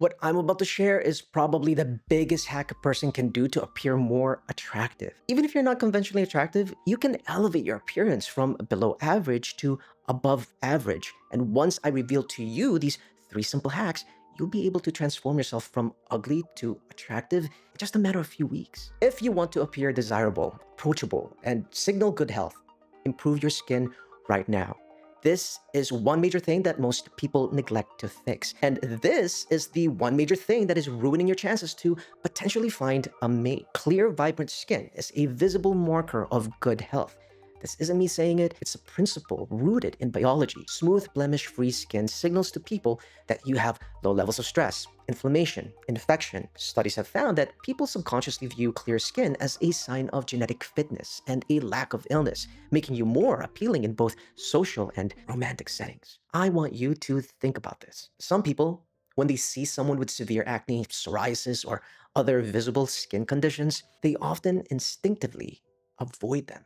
What I'm about to share is probably the biggest hack a person can do to appear more attractive. Even if you're not conventionally attractive, you can elevate your appearance from below average to above average. And once I reveal to you these three simple hacks, you'll be able to transform yourself from ugly to attractive in just a matter of a few weeks. If you want to appear desirable, approachable, and signal good health, improve your skin right now. This is one major thing that most people neglect to fix. And this is the one major thing that is ruining your chances to potentially find a mate. Clear, vibrant skin is a visible marker of good health. This isn't me saying it, it's a principle rooted in biology. Smooth, blemish-free skin signals to people that you have low levels of stress, inflammation, infection. Studies have found that people subconsciously view clear skin as a sign of genetic fitness and a lack of illness, making you more appealing in both social and romantic settings. I want you to think about this. Some people, when they see someone with severe acne, psoriasis, or other visible skin conditions, they often instinctively avoid them.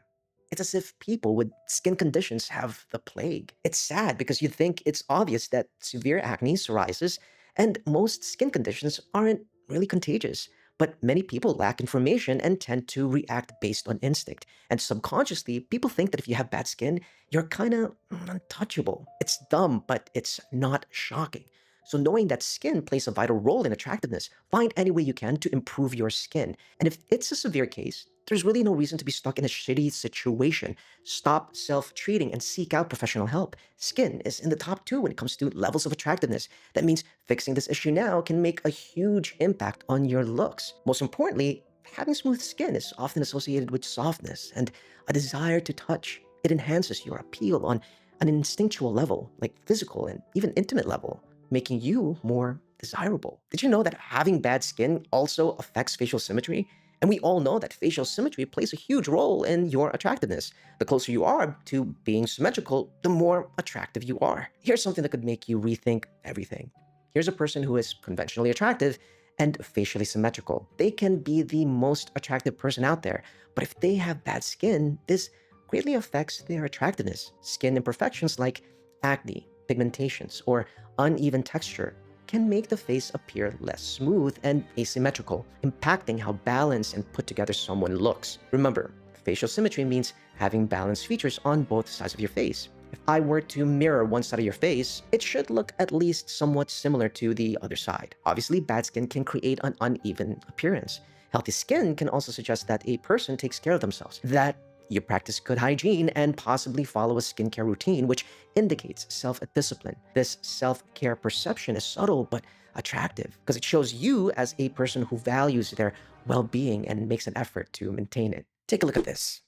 It's as if people with skin conditions have the plague. It's sad because you think it's obvious that severe acne, psoriasis, and most skin conditions aren't really contagious. But many people lack information and tend to react based on instinct. And subconsciously, people think that if you have bad skin, you're kind of untouchable. It's dumb, but it's not shocking. So knowing that skin plays a vital role in attractiveness, find any way you can to improve your skin. And if it's a severe case, there's really no reason to be stuck in a shitty situation. Stop self-treating and seek out professional help. Skin is in the top two when it comes to levels of attractiveness. That means fixing this issue now can make a huge impact on your looks. Most importantly, having smooth skin is often associated with softness and a desire to touch. It enhances your appeal on an instinctual level, like physical and even intimate level, making you more desirable. Did you know that having bad skin also affects facial symmetry? And we all know that facial symmetry plays a huge role in your attractiveness. The closer you are to being symmetrical, the more attractive you are. Here's something that could make you rethink everything. Here's a person who is conventionally attractive and facially symmetrical. They can be the most attractive person out there, but if they have bad skin, this greatly affects their attractiveness. Skin imperfections like acne, pigmentations, or uneven texture can make the face appear less smooth and asymmetrical, impacting how balanced and put together someone looks. Remember, facial symmetry means having balanced features on both sides of your face. If I were to mirror one side of your face, it should look at least somewhat similar to the other side. Obviously, bad skin can create an uneven appearance. Healthy skin can also suggest that a person takes care of themselves, that you practice good hygiene and possibly follow a skincare routine, which indicates self-discipline. This self-care perception is subtle but attractive because it shows you as a person who values their well-being and makes an effort to maintain it. Take a look at this,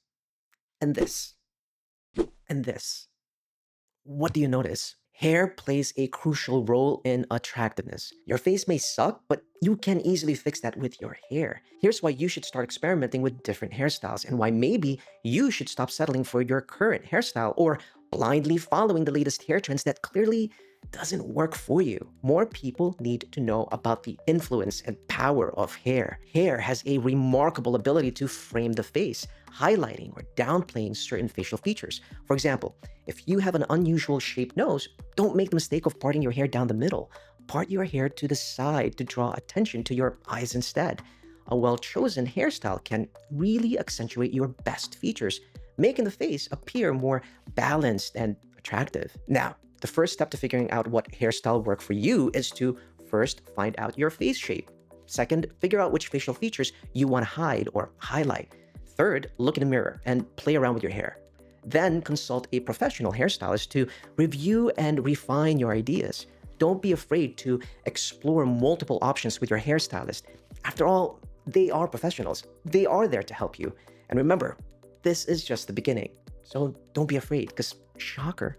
and this, and this. What do you notice? Hair plays a crucial role in attractiveness. Your face may suck, but you can easily fix that with your hair. Here's why you should start experimenting with different hairstyles and why maybe you should stop settling for your current hairstyle or blindly following the latest hair trends that clearly doesn't work for you. More people need to know about the influence and power of hair. Hair has a remarkable ability to frame the face, highlighting or downplaying certain facial features. For example, if you have an unusual shaped nose, don't make the mistake of parting your hair down the middle. Part your hair to the side to draw attention to your eyes instead. A well-chosen hairstyle can really accentuate your best features, making the face appear more balanced and attractive. Now, the first step to figuring out what hairstyle work for you is to first find out your face shape. Second, figure out which facial features you want to hide or highlight. Third, look in the mirror and play around with your hair. Then consult a professional hairstylist to review and refine your ideas. Don't be afraid to explore multiple options with your hairstylist. After all, they are professionals. They are there to help you. And remember, this is just the beginning. So don't be afraid, because shocker,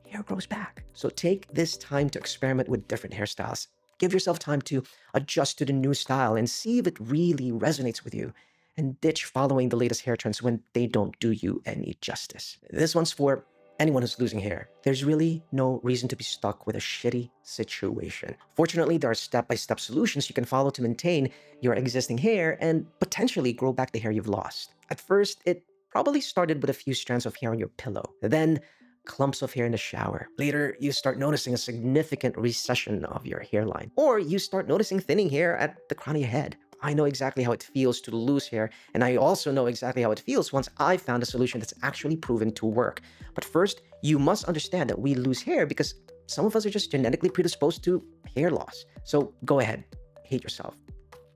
hair grows back. So take this time to experiment with different hairstyles. Give yourself time to adjust to the new style and see if it really resonates with you. And ditch following the latest hair trends when they don't do you any justice. This one's for anyone who's losing hair. There's really no reason to be stuck with a shitty situation. Fortunately, there are step-by-step solutions you can follow to maintain your existing hair and potentially grow back the hair you've lost. At first, it probably started with a few strands of hair on your pillow. Then, clumps of hair in the shower. Later, you start noticing a significant recession of your hairline. Or you start noticing thinning hair at the crown of your head. I know exactly how it feels to lose hair, and I also know exactly how it feels once I found a solution that's actually proven to work. But first, you must understand that we lose hair because some of us are just genetically predisposed to hair loss. So go ahead, hate yourself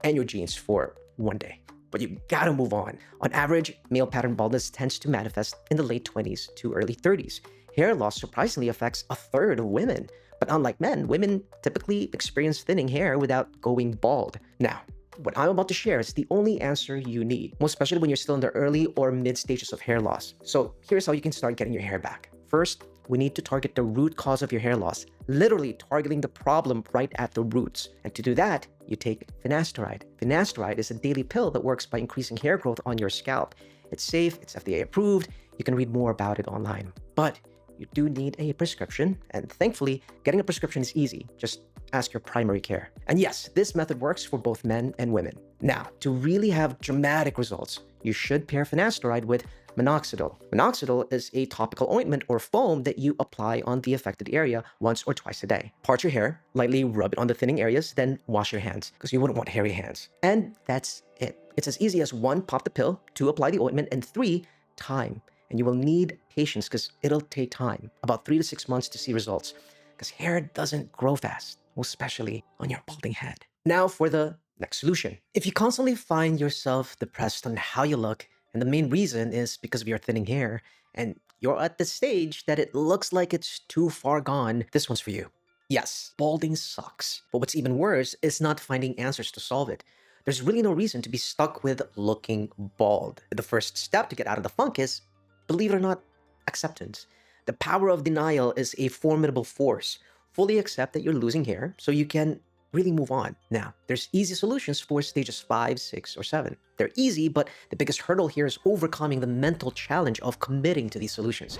and your genes for one day. But you gotta move on. On average, male pattern baldness tends to manifest in the late 20s to early 30s. Hair loss surprisingly affects a third of women. But unlike men, women typically experience thinning hair without going bald. Now, what I'm about to share is the only answer you need, most especially when you're still in the early or mid stages of hair loss. So here's how you can start getting your hair back. First, we need to target the root cause of your hair loss, literally targeting the problem right at the roots. And to do that, you take finasteride. Finasteride is a daily pill that works by increasing hair growth on your scalp. It's safe, it's FDA approved, you can read more about it online. But you do need a prescription, and thankfully, getting a prescription is easy. Just ask your primary care. And yes, this method works for both men and women. Now, to really have dramatic results, you should pair finasteride with minoxidil. Minoxidil is a topical ointment or foam that you apply on the affected area once or twice a day. Part your hair, lightly rub it on the thinning areas, then wash your hands, because you wouldn't want hairy hands. And that's it. It's as easy as 1, pop the pill, 2, apply the ointment, and 3, time. And you will need patience because it'll take time, about 3 to 6 months to see results, because hair doesn't grow fast, especially on your balding head. Now for the next solution. If you constantly find yourself depressed on how you look, and the main reason is because of your thinning hair, and you're at the stage that it looks like it's too far gone, this one's for you. Yes, balding sucks. But what's even worse is not finding answers to solve it. There's really no reason to be stuck with looking bald. The first step to get out of the funk is, believe it or not, acceptance. The power of denial is a formidable force. Fully accept that you're losing hair so you can really move on. Now, there's easy solutions for stages 5, 6, or 7. They're easy, but the biggest hurdle here is overcoming the mental challenge of committing to these solutions.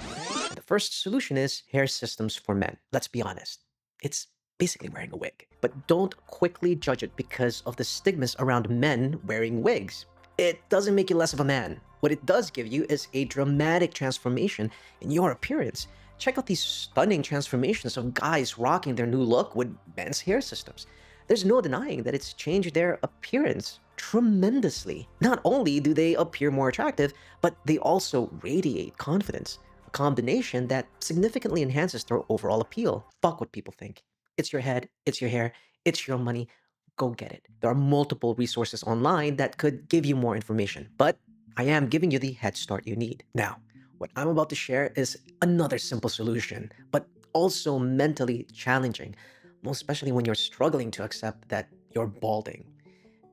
And the first solution is hair systems for men. Let's be honest. It's basically wearing a wig. But don't quickly judge it because of the stigmas around men wearing wigs. It doesn't make you less of a man. What it does give you is a dramatic transformation in your appearance. Check out these stunning transformations of guys rocking their new look with men's hair systems. There's no denying that it's changed their appearance tremendously. Not only do they appear more attractive, but they also radiate confidence, a combination that significantly enhances their overall appeal. Fuck what people think. It's your head, it's your hair, it's your money. Go get it. There are multiple resources online that could give you more information, but I am giving you the head start you need. Now, what I'm about to share is another simple solution, but also mentally challenging, most especially when you're struggling to accept that you're balding.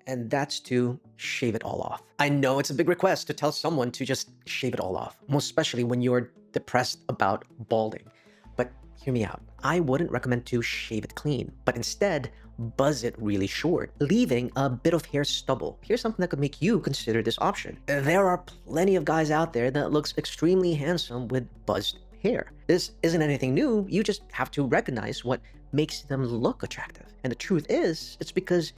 And that's to shave it all off. I know it's a big request to tell someone to just shave it all off, most especially when you're depressed about balding. But hear me out. I wouldn't recommend to shave it clean, but instead, buzz it really short, leaving a bit of hair stubble. Here's something that could make you consider this option. There are plenty of guys out there that looks extremely handsome with buzzed hair. This isn't anything new, you just have to recognize what makes them look attractive. And the truth is, it's because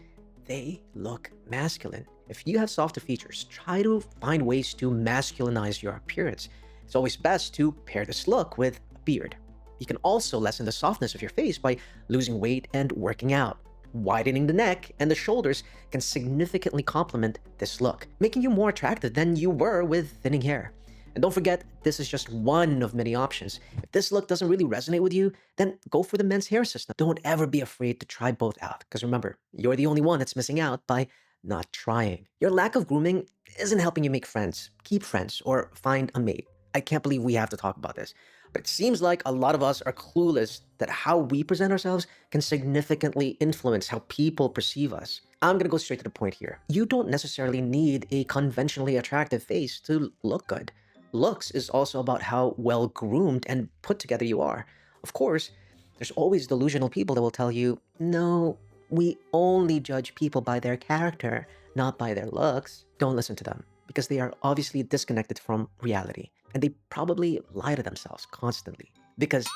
they look masculine. If you have softer features, try to find ways to masculinize your appearance. It's always best to pair this look with a beard. You can also lessen the softness of your face by losing weight and working out. Widening the neck and the shoulders can significantly complement this look, making you more attractive than you were with thinning hair. And don't forget, this is just one of many options. If this look doesn't really resonate with you, then go for the men's hair system. Don't ever be afraid to try both out, because remember, you're the only one that's missing out by not trying. Your lack of grooming isn't helping you make friends, keep friends, or find a mate. I can't believe we have to talk about this. But it seems like a lot of us are clueless that how we present ourselves can significantly influence how people perceive us. I'm gonna go straight to the point here. You don't necessarily need a conventionally attractive face to look good. Looks is also about how well groomed and put together you are. Of course, there's always delusional people that will tell you, no, we only judge people by their character, not by their looks. Don't listen to them, because they are obviously disconnected from reality. And they probably lie to themselves constantly. Because,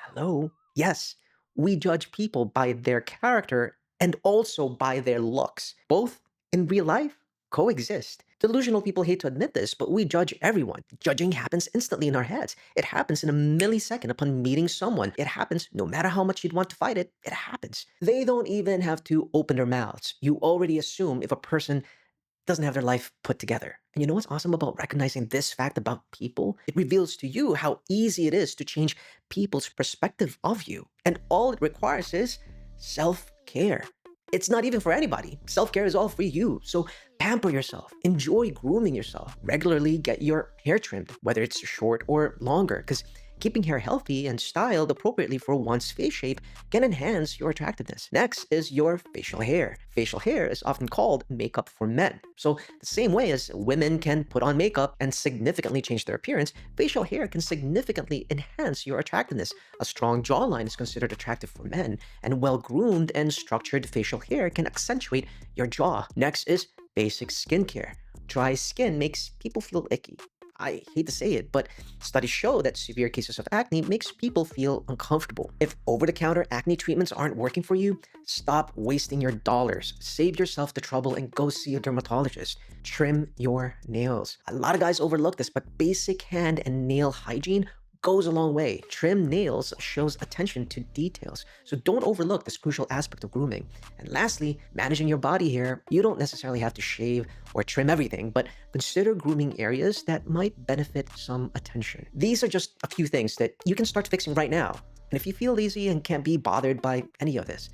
hello, yes, we judge people by their character and also by their looks. Both in real life coexist. Delusional people hate to admit this, but we judge everyone. Judging happens instantly in our heads. It happens in a millisecond upon meeting someone. It happens no matter how much you'd want to fight it. It happens. They don't even have to open their mouths. You already assume if a person doesn't have their life put together. And you know what's awesome about recognizing this fact about people? It reveals to you how easy it is to change people's perspective of you. And all it requires is self care. It's not even for anybody. Self care is all for you. So pamper yourself. Enjoy grooming yourself. Regularly get your hair trimmed, whether it's short or longer, because keeping hair healthy and styled appropriately for one's face shape can enhance your attractiveness. Next is your facial hair. Facial hair is often called makeup for men. So the same way as women can put on makeup and significantly change their appearance, facial hair can significantly enhance your attractiveness. A strong jawline is considered attractive for men, and well-groomed and structured facial hair can accentuate your jaw. Next is basic skincare. Dry skin makes people feel icky. I hate to say it, but studies show that severe cases of acne makes people feel uncomfortable. If over-the-counter acne treatments aren't working for you, stop wasting your dollars. Save yourself the trouble and go see a dermatologist. Trim your nails. A lot of guys overlook this, but basic hand and nail hygiene goes a long way. Trim nails shows attention to details, so don't overlook this crucial aspect of grooming. And lastly, managing your body hair. You don't necessarily have to shave or trim everything, but consider grooming areas that might benefit some attention. These are just a few things that you can start fixing right now. And if you feel lazy and can't be bothered by any of this,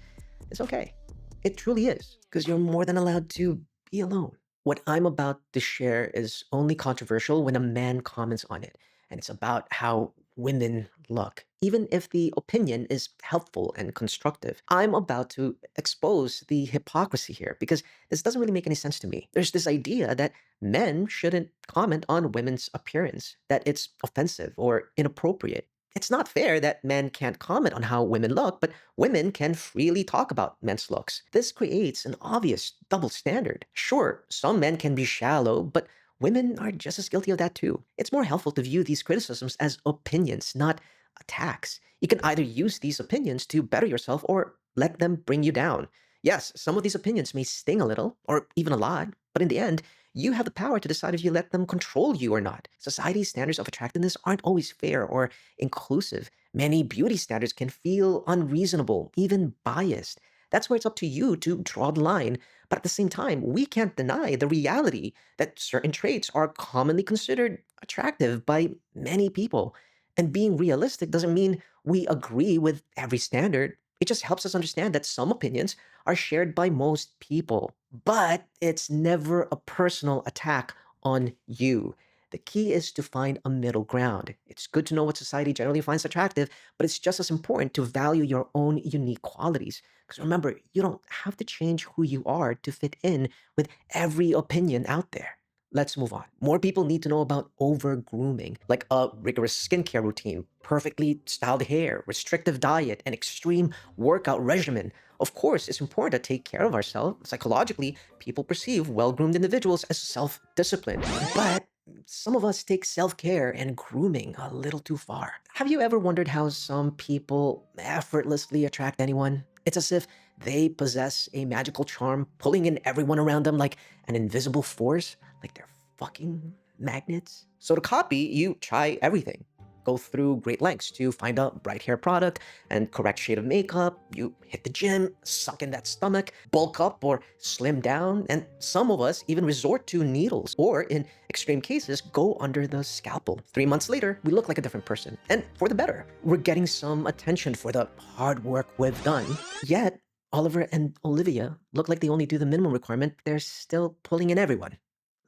it's okay. It truly is, because you're more than allowed to be alone. What I'm about to share is only controversial when a man comments on it, and it's about how women look. Even if the opinion is helpful and constructive, I'm about to expose the hypocrisy here because this doesn't really make any sense to me. There's this idea that men shouldn't comment on women's appearance, that it's offensive or inappropriate. It's not fair that men can't comment on how women look, but women can freely talk about men's looks. This creates an obvious double standard. Sure, some men can be shallow, but women are just as guilty of that too. It's more helpful to view these criticisms as opinions, not attacks. You can either use these opinions to better yourself or let them bring you down. Yes, some of these opinions may sting a little, or even a lot, but in the end, you have the power to decide if you let them control you or not. Society's standards of attractiveness aren't always fair or inclusive. Many beauty standards can feel unreasonable, even biased. That's where it's up to you to draw the line. But at the same time, we can't deny the reality that certain traits are commonly considered attractive by many people. And being realistic doesn't mean we agree with every standard. It just helps us understand that some opinions are shared by most people. But it's never a personal attack on you. The key is to find a middle ground. It's good to know what society generally finds attractive, but it's just as important to value your own unique qualities. Because remember, you don't have to change who you are to fit in with every opinion out there. Let's move on. More people need to know about over-grooming, like a rigorous skincare routine, perfectly styled hair, restrictive diet, and extreme workout regimen. Of course, it's important to take care of ourselves. Psychologically, people perceive well-groomed individuals as self-disciplined. But some of us take self-care and grooming a little too far. Have you ever wondered how some people effortlessly attract anyone? It's as if they possess a magical charm, pulling in everyone around them like an invisible force, like they're fucking magnets. So to copy, you try everything. Go through great lengths to find a bright hair product and correct shade of makeup. You hit the gym, suck in that stomach, bulk up or slim down, and some of us even resort to needles or, in extreme cases, go under the scalpel. 3 months later, we look like a different person, and for the better. We're getting some attention for the hard work we've done, yet Oliver and Olivia look like they only do the minimum requirement. They're still pulling in everyone.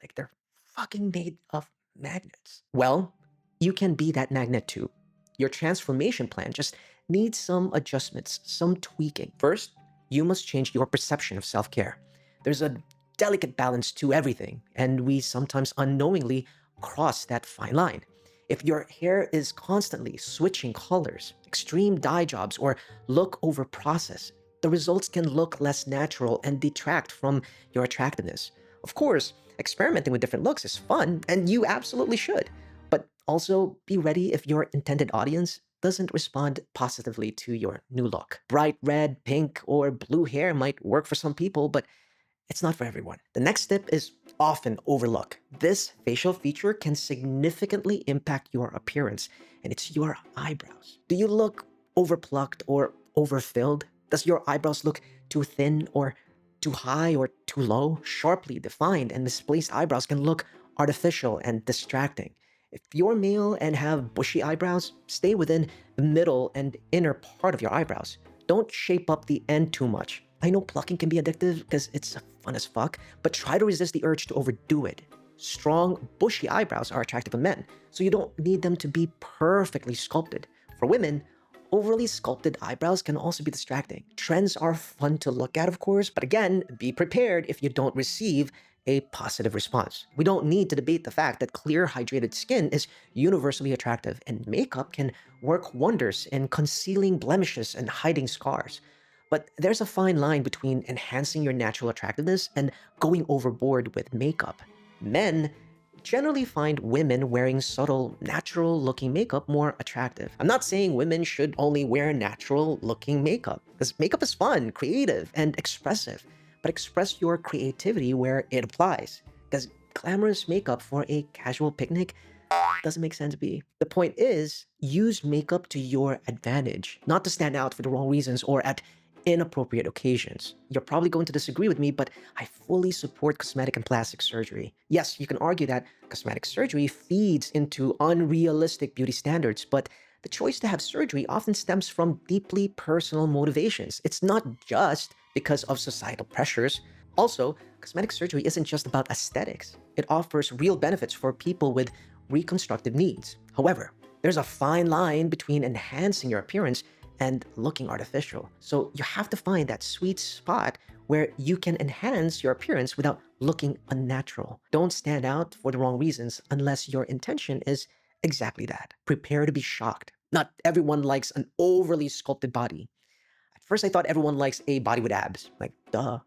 Like they're fucking made of magnets. Well, you can be that magnet too. Your transformation plan just needs some adjustments, some tweaking. First, you must change your perception of self-care. There's a delicate balance to everything, and we sometimes unknowingly cross that fine line. If your hair is constantly switching colors, extreme dye jobs, or look over process, the results can look less natural and detract from your attractiveness. Of course, experimenting with different looks is fun, and you absolutely should. But also be ready if your intended audience doesn't respond positively to your new look. Bright red, pink, or blue hair might work for some people, but It's not for everyone. The next tip is often overlooked. This facial feature can significantly impact your appearance, and it's your eyebrows. Do you look overplucked or overfilled? Does your eyebrows look too thin or too high or too low? Sharply defined and misplaced eyebrows can look artificial and distracting. If you're male and have bushy eyebrows, stay within the middle and inner part of your eyebrows. Don't shape up the end too much. I know plucking can be addictive because it's fun as fuck, but try to resist the urge to overdo it. Strong, bushy eyebrows are attractive in men, so you don't need them to be perfectly sculpted. For women, overly sculpted eyebrows can also be distracting. Trends are fun to look at, of course, but again, be prepared if you don't receive a positive response. We don't need to debate the fact that clear, hydrated skin is universally attractive, and makeup can work wonders in concealing blemishes and hiding scars. But there's a fine line between enhancing your natural attractiveness and going overboard with makeup. Men generally find women wearing subtle, natural looking makeup more attractive. I'm not saying women should only wear natural looking makeup, because makeup is fun, creative, and expressive. But express your creativity where it applies. Because glamorous makeup for a casual picnic doesn't make sense, B. The point is, use makeup to your advantage, not to stand out for the wrong reasons or at inappropriate occasions. You're probably going to disagree with me, but I fully support cosmetic and plastic surgery. Yes, you can argue that cosmetic surgery feeds into unrealistic beauty standards, but the choice to have surgery often stems from deeply personal motivations. It's not just because of societal pressures. Also, cosmetic surgery isn't just about aesthetics. It offers real benefits for people with reconstructive needs. However, there's a fine line between enhancing your appearance and looking artificial. So you have to find that sweet spot where you can enhance your appearance without looking unnatural. Don't stand out for the wrong reasons unless your intention is exactly that. Prepare to be shocked. Not everyone likes an overly sculpted body. At first, I thought everyone likes a body with abs. Like, duh.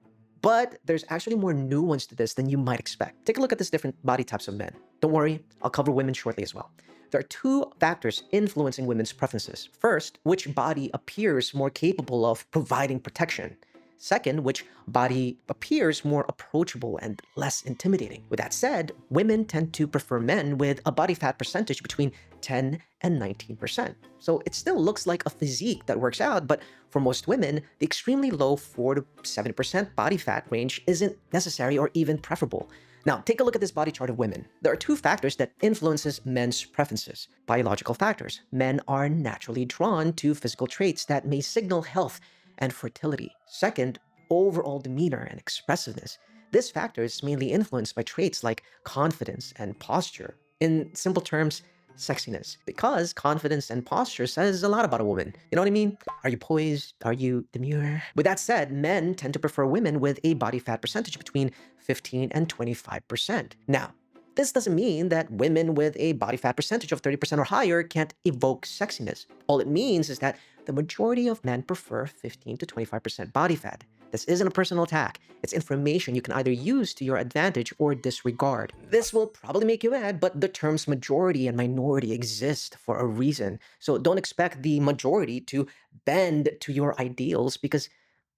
But there's actually more nuance to this than you might expect. Take a look at these different body types of men. Don't worry, I'll cover women shortly as well. There are two factors influencing women's preferences. First, which body appears more capable of providing protection. Second, which body appears more approachable and less intimidating. With that said, women tend to prefer men with a body fat percentage between 10 and 19%. So it still looks like a physique that works out, but for most women, the extremely low 4 to 7% body fat range isn't necessary or even preferable. Now, take a look at this body chart of women. There are two factors that influences men's preferences. Biological factors. Men are naturally drawn to physical traits that may signal health and fertility. Second, overall demeanor and expressiveness. This factor is mainly influenced by traits like confidence and posture. In simple terms, sexiness. Because confidence and posture says a lot about a woman. You know what I mean? Are you poised? Are you demure? With that said, men tend to prefer women with a body fat percentage between 15 and 25%. Now, this doesn't mean that women with a body fat percentage of 30% or higher can't evoke sexiness. All it means is that the majority of men prefer 15 to 25% body fat. This isn't a personal attack. It's information you can either use to your advantage or disregard. This will probably make you mad, but the terms majority and minority exist for a reason. So don't expect the majority to bend to your ideals because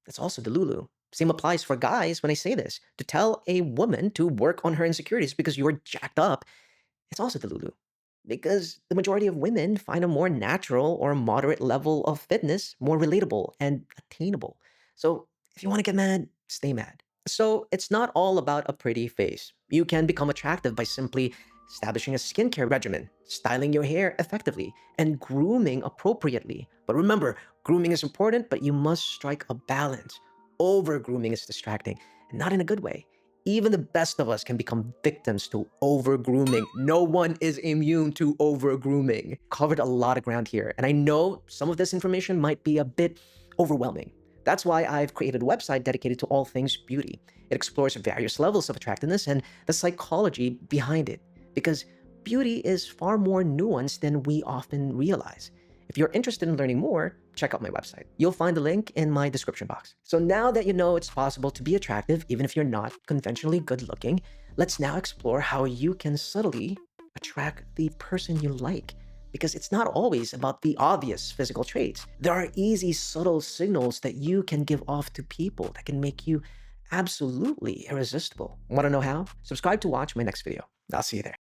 that's also Delulu. Same applies for guys when I say this. To tell a woman to work on her insecurities because you're jacked up, it's also Delulu. Because the majority of women find a more natural or moderate level of fitness more relatable and attainable. So if you want to get mad, stay mad. So it's not all about a pretty face. You can become attractive by simply establishing a skincare regimen, styling your hair effectively, and grooming appropriately. But remember, grooming is important, but you must strike a balance. Over-grooming is distracting, and not in a good way. Even the best of us can become victims to over-grooming. No one is immune to over-grooming. Covered a lot of ground here, and I know some of this information might be a bit overwhelming. That's why I've created a website dedicated to all things beauty. It explores various levels of attractiveness and the psychology behind it, because beauty is far more nuanced than we often realize. If you're interested in learning more, check out my website. You'll find the link in my description box. So now that you know it's possible to be attractive, even if you're not conventionally good looking, let's now explore how you can subtly attract the person you like. Because it's not always about the obvious physical traits. There are easy, subtle signals that you can give off to people that can make you absolutely irresistible. Want to know how? Subscribe to watch my next video. I'll see you there.